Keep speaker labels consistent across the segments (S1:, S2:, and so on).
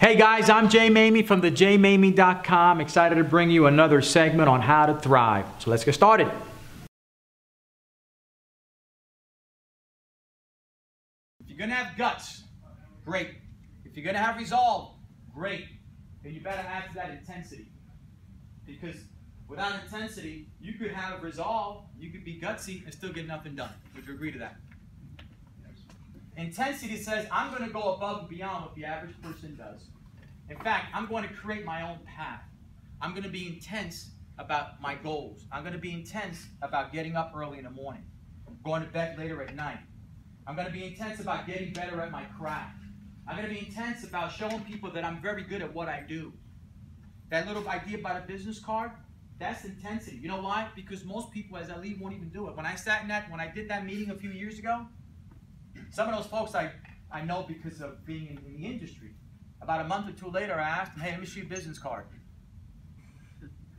S1: Hey guys, I'm Jay Mamie from the jmamie.com. Excited to bring you another segment on how to thrive. So let's get started. If you're going to have guts, great. If you're going to have resolve, great. Then you better add to that intensity. Because without intensity, you could have resolve, you could be gutsy and still get nothing done. Would you agree to that? Intensity says, I'm going to go above and beyond what the average person does. In fact, I'm going to create my own path. I'm going to be intense about my goals. I'm going to be intense about getting up early in the morning, going to bed later at night. I'm going to be intense about getting better at my craft. I'm going to be intense about showing people that I'm very good at what I do. That little idea about a business card, that's intensity. You know why? Because most people, as I leave, won't even do it. When I did that meeting a few years ago, some of those folks I know because of being in the industry. About a month or two later, I asked them, hey, let me see your business card.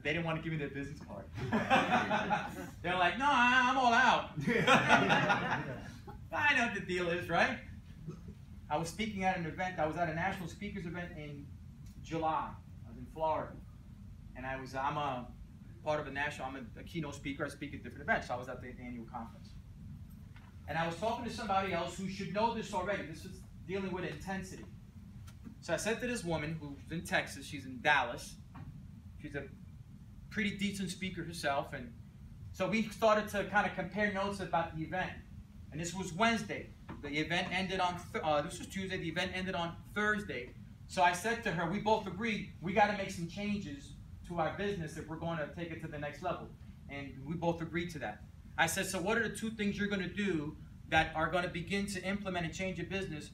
S1: They didn't want to give me their business card. They're like, no, I'm all out. I know what the deal is, right? I was speaking at an event. I was at a national speakers event in July. I was in Florida. And I'm a part of I'm a keynote speaker. I speak at different events. So I was at the annual conference. And I was talking to somebody else who should know this already. This is dealing with intensity. So I said to this woman who's in Texas, she's in Dallas. She's a pretty decent speaker herself. And so we started to kind of compare notes about the event. And this was Wednesday. The event ended on, this was Tuesday. The event ended on Thursday. So I said to her, we both agreed we got to make some changes to our business if we're going to take it to the next level. And we both agreed to that. I said, so what are the two things you're going to do that are going to begin to implement and change your business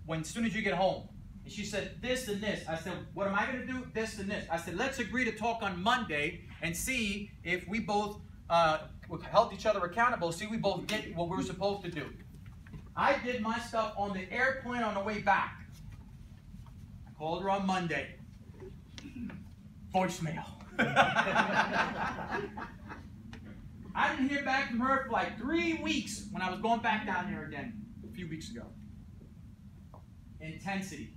S1: as soon as you get home? And she said, this and this. I said, what am I going to do? This and this. I said, let's agree to talk on Monday and see if we both held each other accountable, see if we both did what we were supposed to do. I did my stuff on the airplane on the way back. I called her on Monday. Voicemail. I didn't hear back from her for like 3 weeks when I was going back down there again a few weeks ago. Intensity.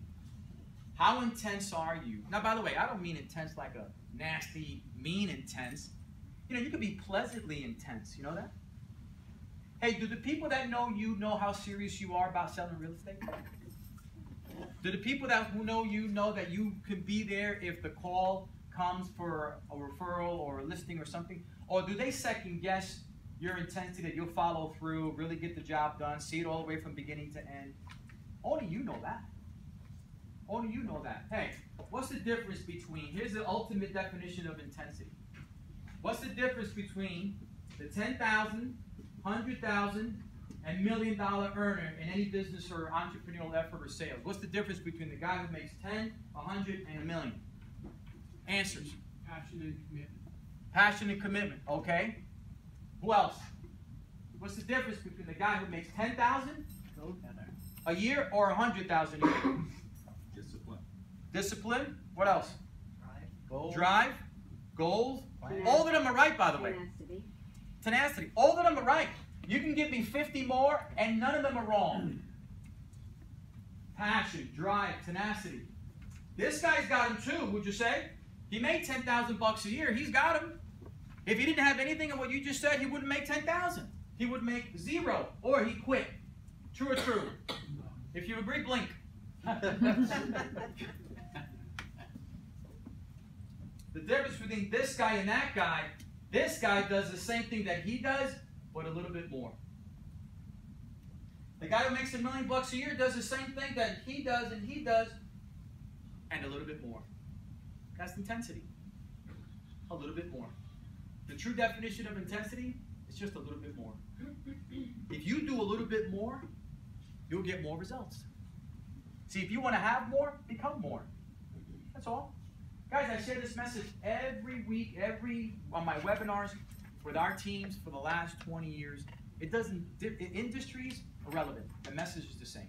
S1: How intense are you? Now, by the way, I don't mean intense like a nasty, mean intense. You know, you can be pleasantly intense. You know that? Hey, do the people that know you know how serious you are about selling real estate? Do the people who know you know that you can be there if the call comes for a referral or a listing or something? Or do they second guess your intensity that you'll follow through, really get the job done, see it all the way from beginning to end? Only you know that. Only you know that. Hey, what's the difference between, here's the ultimate definition of intensity. What's the difference between the 10,000, 100,000, and $1 million earner in any business or entrepreneurial effort or sales? What's the difference between the guy who makes 10, 100, and $1 million? Answers.
S2: Passion and commitment.
S1: Passion and commitment, okay. Who else? What's the difference between the guy who makes 10,000 a year or 100,000 a year?
S2: Discipline.
S1: Discipline. What else?
S3: Goals.
S1: Drive. Goals.
S3: Tenacity.
S1: All of them are right, by the way.
S3: Tenacity.
S1: Tenacity. All of them are right. You can give me 50 more, and none of them are wrong. Passion, drive, tenacity. This guy's got them too, would you say? He made 10,000 bucks a year. He's got them. If he didn't have anything of what you just said, he wouldn't make 10,000. He would make 0, or he quit. True or true? If you agree, blink. The difference between this guy and that guy, this guy does the same thing that he does, but a little bit more. The guy who makes $1 million bucks a year does the same thing that he does, and a little bit more. That's intensity. A little bit more. The true definition of intensity is just a little bit more. If you do a little bit more, you'll get more results. See, if you want to have more, become more. That's all. Guys, I share this message every week, on my webinars with our teams for the last 20 years. It doesn't, industries, irrelevant. The message is the same.